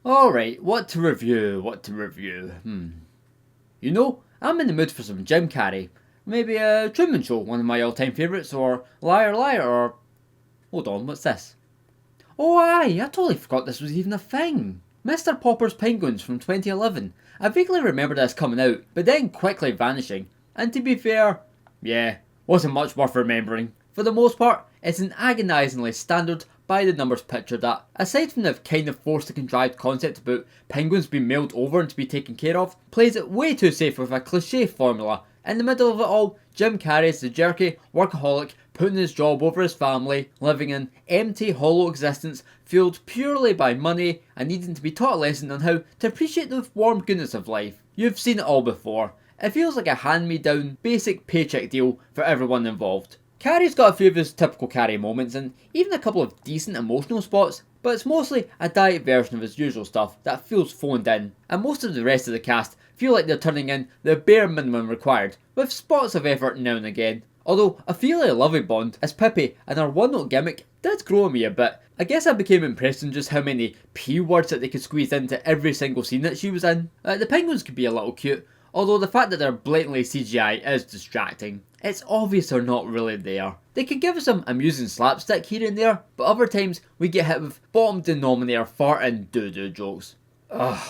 Alright, what to review, I'm in the mood for some Jim Carrey. Maybe a Truman Show, one of my all-time favourites, or Liar Liar, or... Hold on, what's this? Oh aye, I totally forgot this was even a thing. Mr. Popper's Penguins from 2011. I vaguely remember this coming out, but then quickly vanishing. And to be fair, yeah, wasn't much worth remembering. For the most part, it's an agonisingly standard by the numbers picture that, aside from the kind of forced to contrived concept about penguins being mailed over and to be taken care of, plays it way too safe with a cliche formula. In the middle of it all, Jim Carrey is the jerky workaholic putting his job over his family, living an empty, hollow existence fueled purely by money and needing to be taught a lesson on how to appreciate the warm goodness of life. You've seen it all before. It feels like a hand-me-down, basic paycheck deal for everyone involved. Carrey's got a few of his typical Carrey moments and even a couple of decent emotional spots, but it's mostly a diet version of his usual stuff that feels phoned in, and most of the rest of the cast feel like they're turning in the bare minimum required, with spots of effort now and again. Although Ophelia Lovibond as Pippi and her one-note gimmick did grow on me a bit. I guess I became impressed in just how many P words that they could squeeze into every single scene that she was in. The penguins could be a little cute, although the fact that they're blatantly CGI is distracting. It's obvious they're not really there. They can give us some amusing slapstick here and there, but other times we get hit with bottom denominator fart and doo-doo jokes. Ugh.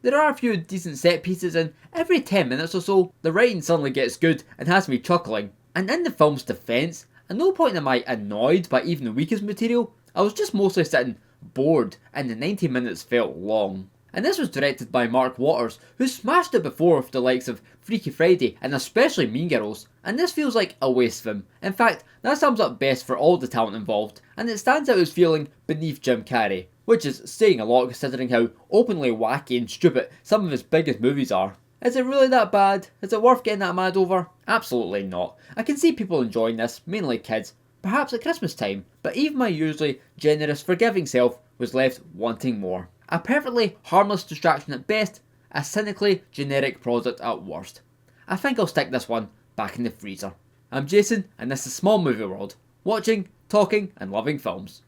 There are a few decent set pieces and every 10 minutes or so, the writing suddenly gets good and has me chuckling. And in the film's defence, at no point am I annoyed by even the weakest material, I was just mostly sitting bored and the 90 minutes felt long. And this was directed by Mark Waters, who smashed it before with the likes of Freaky Friday and especially Mean Girls, and this feels like a waste of him. In fact, that sums up best for all the talent involved, and it stands out as feeling beneath Jim Carrey, which is saying a lot considering how openly wacky and stupid some of his biggest movies are. Is it really that bad? Is it worth getting that mad over? Absolutely not. I can see people enjoying this, mainly kids, perhaps at Christmas time, but even my usually generous, forgiving self was left wanting more. A perfectly harmless distraction at best, a cynically generic product at worst. I think I'll stick this one back in the freezer. I'm Jason, and this is Small Movie World, watching, talking, and loving films.